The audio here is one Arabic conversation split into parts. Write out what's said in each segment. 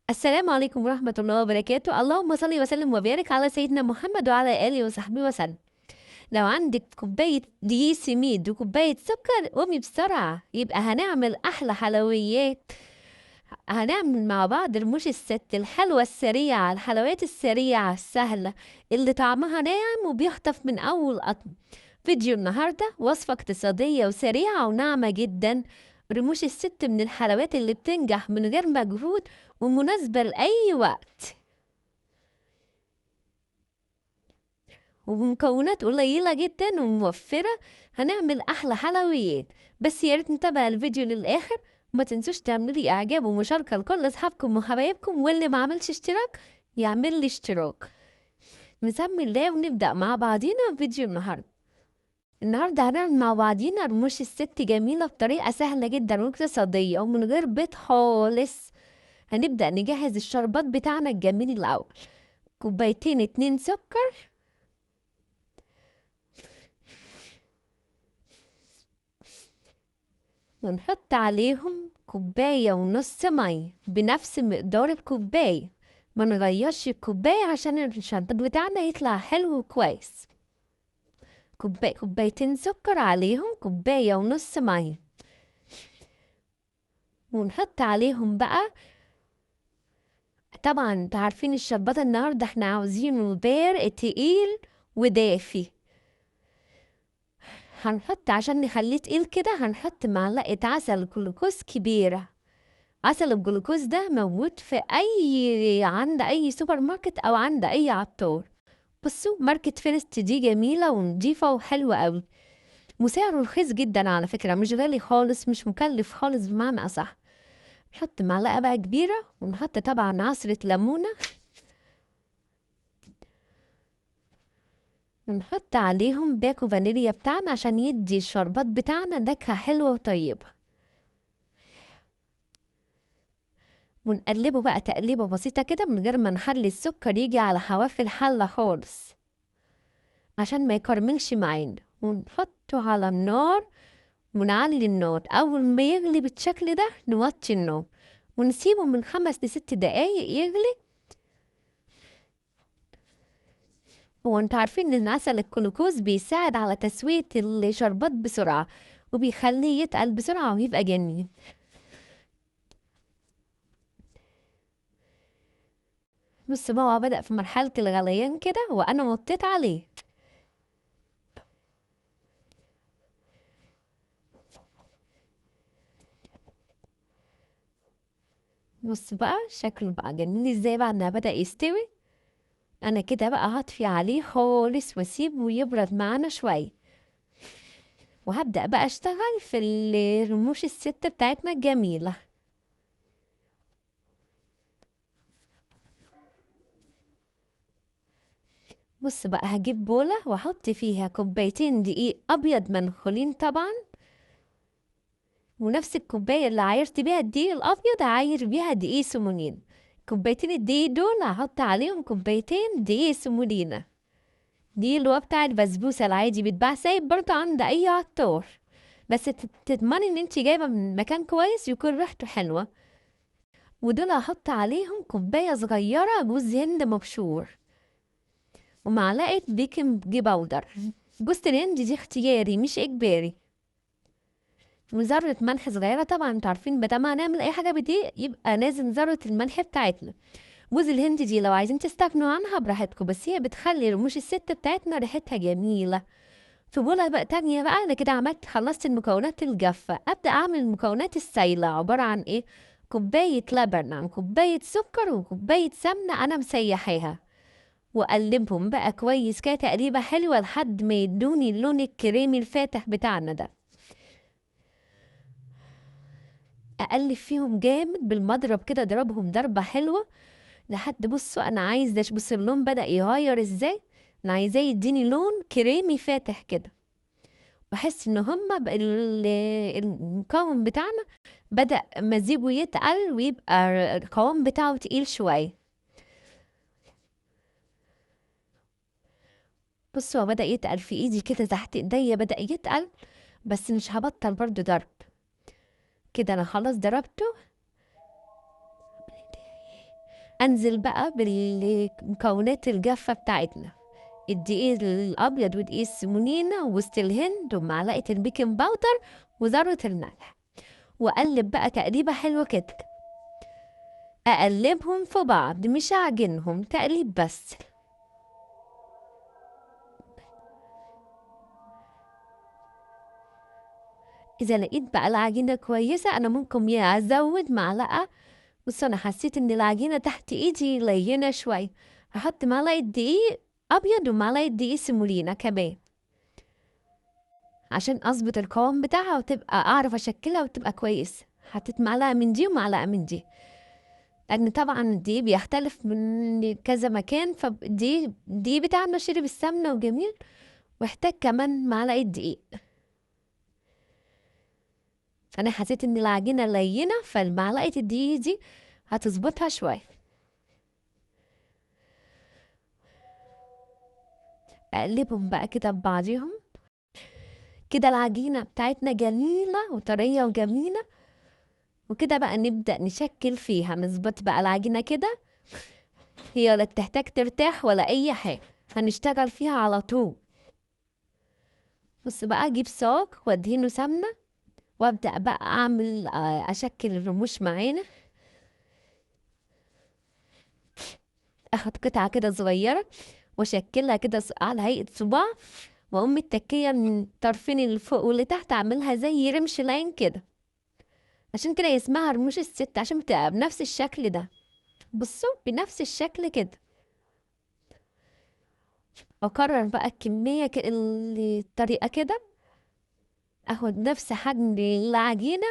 السلام عليكم ورحمة الله وبركاته. اللهم صل وسلم وبارك على سيدنا محمد وعلى آله وصحبه وسلم. لو عندك كوباية دقيق سميد وكوباية سكر قومي بسرعة، يبقى هنعمل أحلى حلويات. هنعمل مع بعض رموش الست الحلوة السريعة، الحلويات السريعة السهلة اللي طعمها ناعم وبيخطف من أول قطم. فيديو النهاردة وصفة اقتصادية وسريعة وناعمة جدا. رموش الست من الحلويات اللي بتنجح من غير مجهود ومناسبة لأي وقت، وبمكونات قليلة جدا وموفرة. هنعمل أحلى حلويات، بس يا ريت نتابع الفيديو للآخر. وما تنسوش تعملي إعجاب ومشاركة لكل أصحابكم وحبايبكم، واللي ما عملش اشتراك يعمل لي اشتراك. نسمي الله ونبدأ مع بعضينا فيديو النهاردة هنعمل مع بعضينا رموش الست جميلة بطريقة سهلة جدا واقتصادية ومن غير بيض خالص. هنبدأ نجهز الشربات بتاعنا الجميل الأول. كوبايتين 2 سكر، ونحط عليهم كوباية ونص مية بنفس مقدار الكوباية. ما نغيرش الكوباية عشان الشربات بتاعنا يطلع حلو وكويس. كوبايتين سكر عليهم كوباية ونص مية، ونحط عليهم بقى. طبعا انتوا عارفين الشربات النهاردة احنا عاوزينه بارق تقيل ودافي. هنحط عشان نخليه تقيل كده هنحط معلقة عسل جلوكوز كبيرة. عسل الجلوكوز ده موجود في عند أي سوبر ماركت أو عند أي عطار. بصوا ماركة فيرست دي جميلة ونضيفة وحلوة أوي، وسعره رخيص جدا على فكرة، مش غالي خالص، مش مكلف خالص بمعنى أصح. نحط معلقة بقى كبيرة، ونحط طبعا عصرة ليمونة، ونحط عليهم باكو فانيليا بتاعنا عشان يدي الشربات بتاعنا نكهة حلوة وطيبة. ونقلبه بقى تقليبة بسيطة كده من غير ما نخلي السكر يجي على حواف الحلة خالص عشان ما يكرملش معانا. ونحطه على النار ونعلي النار. أول ما يغلي بالشكل ده نوطي النار ونسيبه من 5 ل6 دقايق يغلي. هو انتوا عارفين ان عسل الجلوكوز بيساعد على تسوية الشربات بسرعة، وبيخليه يتقل بسرعة ويبقى جميل. بص بقى هو بدأ في مرحلة الغليان كده وأنا وطيت عليه. بص بقى شكله بقى جميل ازاي بعد ما بدأ يستوي. أنا كده بقى هطفي عليه خالص واسيبه يبرد معانا شوية، وهبدأ بقى أشتغل في الرموش الست بتاعتنا الجميلة. بص بقى هجيب بولة وأحط فيها كوبايتين دقيق أبيض منخولين طبعا، ونفس الكوباية اللي عايرت بيها الدقيق الأبيض هعاير بيها دقيق سمولين. كوبايتين الدقيق دول هحط عليهم كوبايتين دقيق سمولينا. دي اللي هو بتاع البسبوسة العادي بيتباع سايب برضه عند أي عطار، بس تضمني ان انتي جايبة من مكان كويس يكون ريحته حلوة. ودول هحط عليهم كوباية صغيرة جوز هند مبشور، ومعلقة بيكنج باودر. جوز الهند دي اختياري مش إجباري، وذرة ملح صغيرة. طبعا انتوا عارفين بدل ما هنعمل أي حاجة بدقيق يبقى لازم ذرة الملح بتاعتنا. جوز الهند دي لو عايزين تستغنوا عنها براحتكم، بس هي بتخلي رموش الست بتاعتنا ريحتها جميلة. في بولة بقى تانية بقى أنا كده خلصت المكونات الجافة. أبدأ أعمل المكونات السايلة عبارة عن إيه؟ كوباية لبن عن كوباية سكر وكوباية سمنة أنا مسيحاها، وأقلبهم بقى كويس كده تقليبة حلوة لحد ما يدوني اللون الكريمي الفاتح بتاعنا ده. أقلب فيهم جامد بالمضرب كده، أضربهم ضربة حلوة لحد بصوا أنا عايزة بص اللون بدأ يغير إزاي. أنا عايزاه يديني لون كريمي فاتح كده. بحس ان هما المكون بتاعنا بدأ مزيجه يتقل ويبقى القوام بتاعه تقيل شوية. بصوا هو بدأ يتقل في ايدي كده تحت ايديا بدأ يتقل، بس مش هبطل برضو ضرب. كده انا خلاص ضربته. انزل بقى بالمكونات الجافة بتاعتنا، الدقيق الابيض ودقيق السمولينا ووسط الهند ومعلقة البيكنج باودر وذرة الملح، واقلب بقى تقليبة حلوة كده، اقلبهم في بعض مش اعجنهم، تقليب بس. اذا لقيت بقى العجينة كويسة انا ممكن يا ازود معلقة، بص انا حسيت ان العجينة تحت ايدي لينة شوي، هحط معلقة دقيق ابيض ومعلقة دقيق سمولينا كمان عشان اظبط القوام بتاعها وتبقى اعرف اشكلها وتبقى كويس. حطيت معلقة من دي ومعلقة من دي، لان طبعا الدقيق بيختلف من كذا مكان، فدي بتاعنا شرب السمنة وجميل، واحتاج كمان معلقة دقيق. انا حسيت ان العجينة لينة، فالمعلقة الدقيق دي هتظبطها شوية. اقلبهم بقى كده ببعضهم كده، العجينة بتاعتنا جميلة وطرية وجميلة. وكده بقى نبدأ نشكل فيها، نظبط بقى العجينة كده، هي ولا بتحتاج ترتاح ولا أي حاجة، هنشتغل فيها على طول. بص بقى أجيب صاج وأدهنه سمنة، وأبدأ بقى أعمل أشكل الرموش معانا. أخد قطعة كده صغيرة وأشكلها كده على هيئة صباع، وأقوم متكية من الطرفين اللي فوق واللي تحت أعملها زي رمش العين كده، عشان كده اسمها رموش الست، عشان بتبقى بنفس الشكل ده. بصوا بنفس الشكل كده. أكرر بقى الكمية الطريقة كده، اخد نفس حجم العجينة.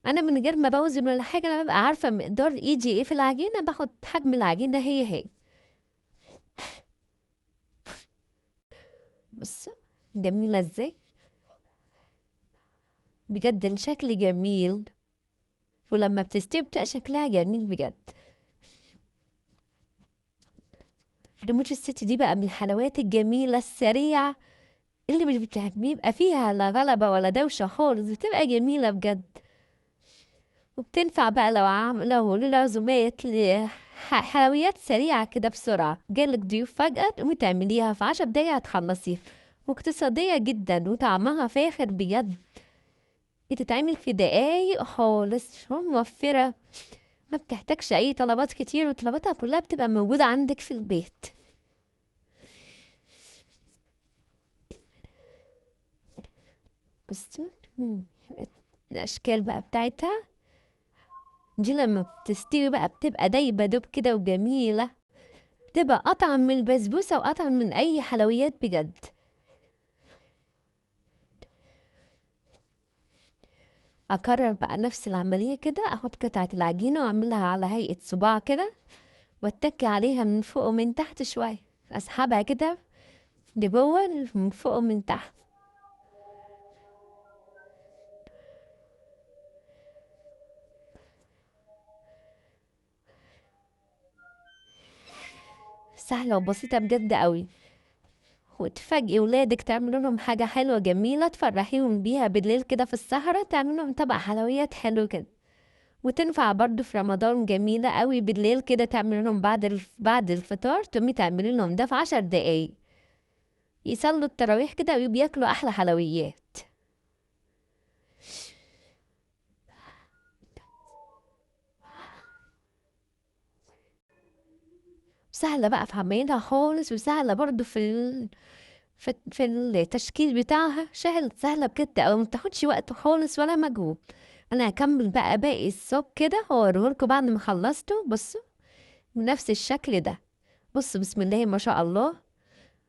انا من غير ما بوزن ولا حاجة، انا ببقى عارفة مقدار ايدي ايه في العجينة، باخد حجم العجينة هي. بص جميلة ازاي، بجد الشكل جميل، ولما بتستوي بتبقى شكلها جميل بجد. رموش الست دي بقى من الحلويات الجميلة السريعة، اللي مش بيبقى فيها لا غلبة ولا دوشة خالص، بتبقى جميلة بجد. وبتنفع بقى لو للعزومات، حلويات سريعة كده بسرعة، جالك ضيوف فجأة تقومي تعمليها في 10 دقايق هتخلصيها، واقتصادية جدا وطعمها فاخر بجد، بتتعمل في دقايق خالص وموفرة، ما بتحتاجش أي طلبات كتير، وطلباتها كلها بتبقى موجودة عندك في البيت. بس الأشكال بقى بتاعتها دي لما بتستوي بقى بتبقى دايبة دوب كده وجميلة، بتبقى أطعم من البسبوسة وأطعم من أي حلويات بجد. أكرر بقى نفس العملية كده، أحط قطعة العجينة وأعملها على هيئة صباع كده، واتكي عليها من فوق ومن تحت شوية، أسحبها كده لجوه من فوق ومن تحت. سهلة وبسيطة بجد قوي، وتفاجئي ولادك، تعملوا لهم حاجة حلوة جميلة تفرحيهم بيها بالليل كده في السهرة، تعملوا لهم طبق حلويات حلو كده. وتنفع برضو في رمضان، جميلة قوي بالليل كده، تعملوا لهم بعد الفطار، تقومي تعملي لهم ده في 10 دقايق، يصلوا التراويح كده وبياكلوا أحلى حلويات. سهلة بقى في عمايلها خالص، وسهلة برضو في التشكيل بتاعها، سهلة بجد، أو متاخدش وقت خالص ولا مجهود. أنا هكمل بقى باقي الصوب كده هوريهولكوا بعد ما خلصته. بصوا بنفس الشكل ده، بصوا بسم الله ما شاء الله،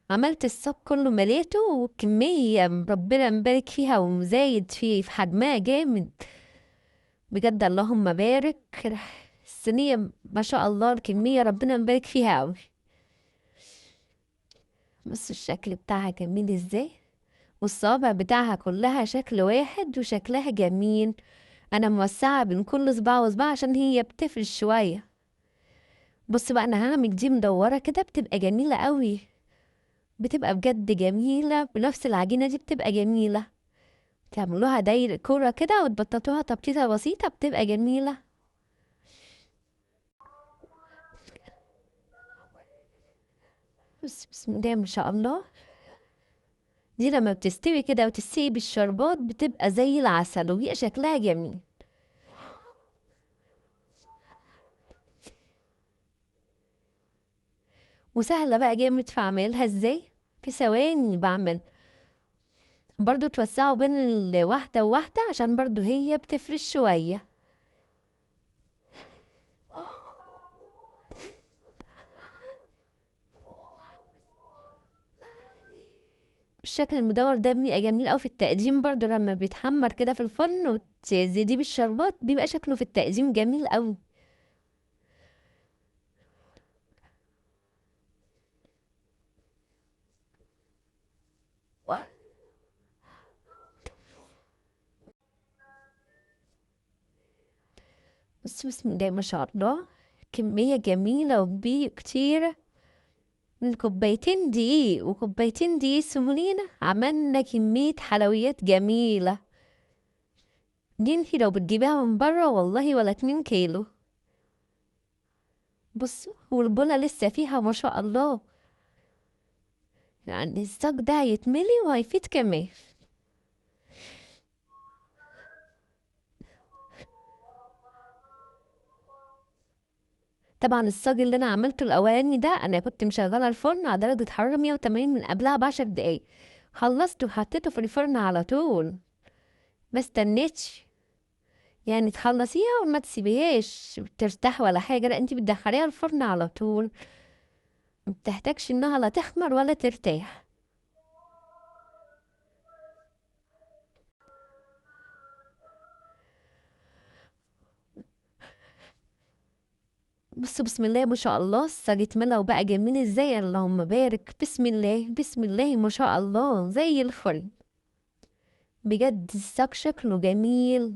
عملت الصوب كله مليته، وكمية ربنا مبارك فيها ومزايد فيه في حجمها جامد بجد، اللهم بارك. الصينية ما شاء الله الكمية ربنا مبارك فيها أوي. بص الشكل بتاعها جميل ازاي، والصوابع بتاعها كلها شكل واحد وشكلها جميل. انا موسعة بين كل صباع وصباع عشان هي بتفرش شوية. بص بقى انا هعمل دي مدورة كده، بتبقى جميلة قوي، بتبقى بجد جميلة، بنفس العجينة دي بتبقى جميلة، تعملوها داير كورة كده وتبططوها تبطيطة بسيطة، بتبقى جميلة. بسم الله ما شاء الله. دي لما بتستوي كده وتسيب الشربات بتبقى زي العسل وبيبقى شكلها جميل. وسهلة بقى جامد في عملها ازاي، في ثواني بعمل. برضو توسعوا بين الواحدة وواحدة عشان برضو هي بتفرش شوية. الشكل المدور ده بيبقى جميل أوي في التقديم، برضو لما بيتحمر كده في الفرن وتزيديه بالشربات بيبقى شكله في التقديم جميل أوي. بسم الله ما شاء الله، كمية جميلة كتيرة. من كوبايتين دقيق وكوبايتين دقيق سمولينا عملنا كمية حلويات جميلة. دي انتي لو بتجيبيها من برا والله ولا 2 كيلو. بصوا والبولة لسه فيها ما شاء الله، يعني الصاج ده هيتملي وهيفيد كمان. طبعا الصاج اللي انا عملته الاولاني ده انا كنت مشغله الفرن على درجه حراره 180 من قبلها ب10 دقايق. خلصته وحطيته في الفرن على طول، ما استنيتش يعني تخلصيها وما تسيبيهاش ترتاح ولا حاجه، لا انتي بتدخليها الفرن على طول، ما بتحتاجش انها لا تخمر ولا ترتاح. بصوا بسم الله ما شاء الله الصاج اتملى وبقى جميل ازاي، اللهم بارك، بسم الله بسم الله ما شاء الله زي الفل. بجد الصاج شكله جميل.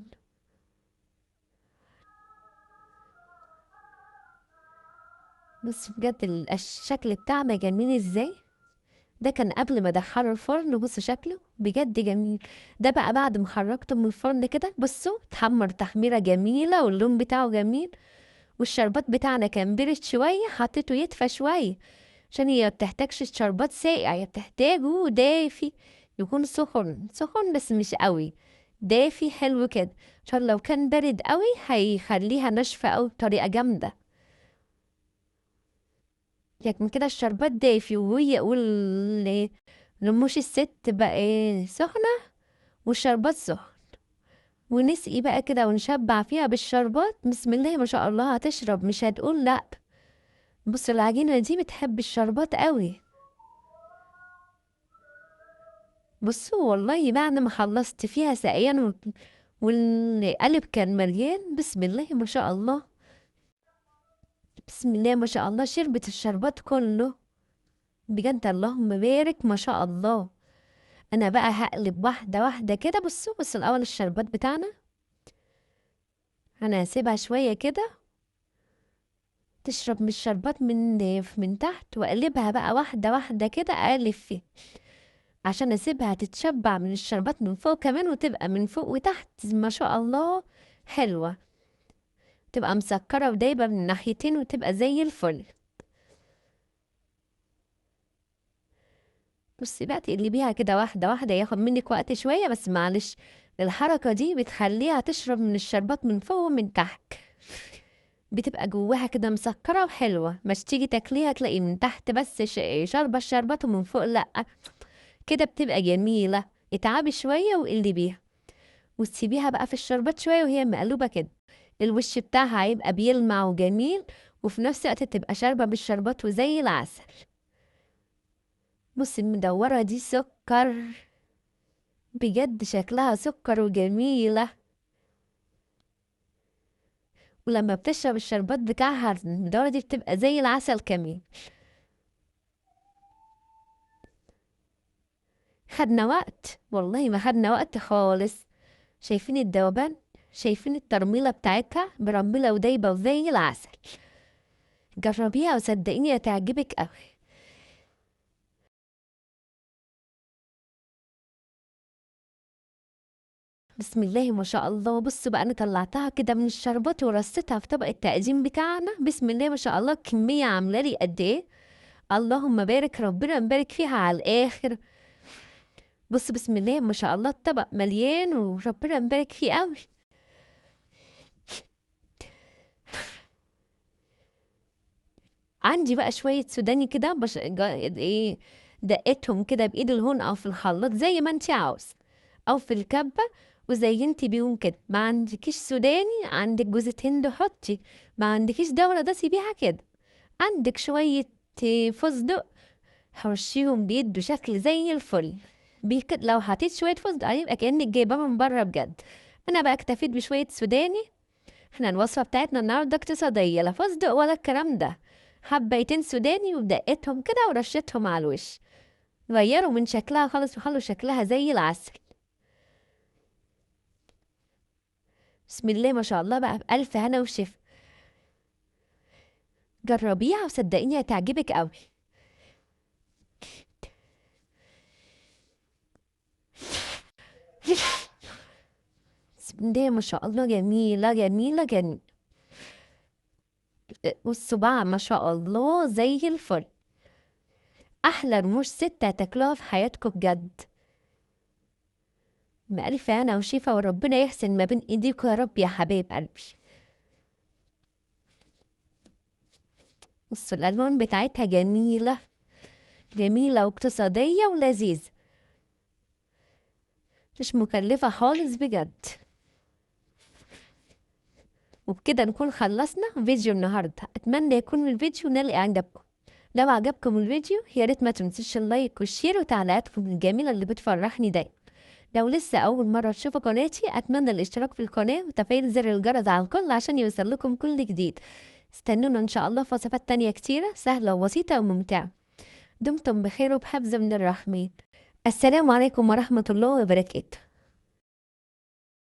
بص بجد الشكل بتاعنا جميل ازاي. ده كان قبل ما ادخله الفرن، بص شكله بجد جميل. ده بقى بعد ما خرجته من الفرن كده بصوا اتحمر تحميرة جميلة واللون بتاعه جميل. والشربات بتاعنا كان برد شوية، حطيته يدفى شوية عشان هي مبتحتاجش الشربات ساقع، هي بتحتاجه دافي، يكون سخن سخن بس مش قوي، دافي حلو كده، عشان لو كان بارد قوي هيخليها ناشفة قوي بطريقة جامدة. لكن كده الشربات دافي وهي رموش الست بقى سخنة والشربات سخن، ونسقي بقى كده ونشبع فيها بالشربات. بسم الله ما شاء الله هتشرب مش هتقول لأ. بص العجينة دي بتحب الشربات قوي. بصوا والله بعد ما خلصت فيها سقيان والقلب كان مليان، بسم الله ما شاء الله، بسم الله ما شاء الله شربت الشربات كله. بجد اللهم بارك ما شاء الله. انا بقى هقلب واحده واحده كده. بصوا الاول الشربات بتاعنا انا هسيبها شويه كده تشرب من الشربات من تحت، واقلبها بقى واحده واحده كده اقلب فيه عشان اسيبها تتشبع من الشربات من فوق كمان، وتبقى من فوق وتحت ما شاء الله حلوه، تبقى مسكره ودايبه من ناحيتين وتبقى زي الفل. بصي بقى تقلبيها كده واحده واحده، ياخد منك وقت شويه بس معلش، الحركه دي بتخليها تشرب من الشربات من فوق ومن تحت، بتبقى جواها كده مسكرة وحلوة، مش تيجي تاكليها تلاقي من تحت بس شاربة الشربات ومن فوق لأ، كده بتبقى جميلة. اتعبي شوية وقلبيها وتسيبيها بقى في الشربات شوية وهي مقلوبة كده، الوش بتاعها هيبقى بيلمع وجميل، وفي نفس الوقت تبقى شاربة بالشربات وزي العسل. بصي المدورة دي سكر، بجد شكلها سكر وجميلة، ولما بتشرب الشربات بتاعها المدورة دي بتبقى زي العسل كمان. خدنا وقت والله، ما خدنا وقت خالص. شايفين الدوبان، شايفين الترميلة بتاعتها برميلة ودايبة وزي العسل. جربيها وصدقيني هتعجبك قوي. بسم الله ما شاء الله. بصوا بقى انا طلعتها كده من الشربات ورصيتها في طبق التقديم بتاعنا. بسم الله ما شاء الله كمية عاملة لي قد ايه، اللهم بارك، ربنا مبارك فيها على الآخر. بص بسم الله ما شاء الله، الطبق مليان وربنا مبارك فيه قوي. عندي بقى شوية سوداني كده ايه، دقتهم كده بإيد الهون أو في الخلاط زي ما انت عاوز، أو في الكبة وزينتي بيهم كده. ما عندكيش سوداني، عندك جوزة هند حطي، ما عندكيش ده سيبيها كده. عندك شوية فستق، حرشيهم بيدوا شكل زي الفل. لو حطيت شوية فستق عليه يبقى كأنك جايباه من بره بجد. أنا بقى اكتفيت بشوية سوداني. احنا الوصفة بتاعتنا النهاردة اقتصادية، لا فستق ولا الكلام ده. حبيتين سوداني ودقتهم كده ورشتهم على الوش، غيروا من شكلها خالص وخلوا شكلها زي العسل. بسم الله ما شاء الله بقى، بألف هنا وشفا. جربيها وصدقيني هتعجبك قوي. بسم الله ما شاء الله، جميلة جميلة جميلة. والصباع ما شاء الله زي الفل. أحلى رموش ست هتاكلوها في حياتكم بجد. بألف هنا وشفا، وربنا يحسن ما بين ايديكم يا رب يا حبايب قلبي. بصوا الألوان بتاعتها جميلة جميلة واقتصادية ولذيذة، مش مكلفة خالص بجد. وبكده نكون خلصنا فيديو النهاردة. أتمنى يكون الفيديو نال إعجابكم. لو عجبكم الفيديو يا ريت ما تنسوش اللايك والشير وتعليقاتكم الجميلة اللي بتفرحني دايما. لو لسه أول مرة تشوفوا قناتي أتمنى الاشتراك في القناة وتفعيل زر الجرس على الكل عشان يوصل لكم كل جديد. استنونا إن شاء الله في وصفات تانية كتيرة سهلة وبسيطة وممتعة. دمتم بخير وبحفظ من الرحمن. السلام عليكم ورحمة الله وبركاته.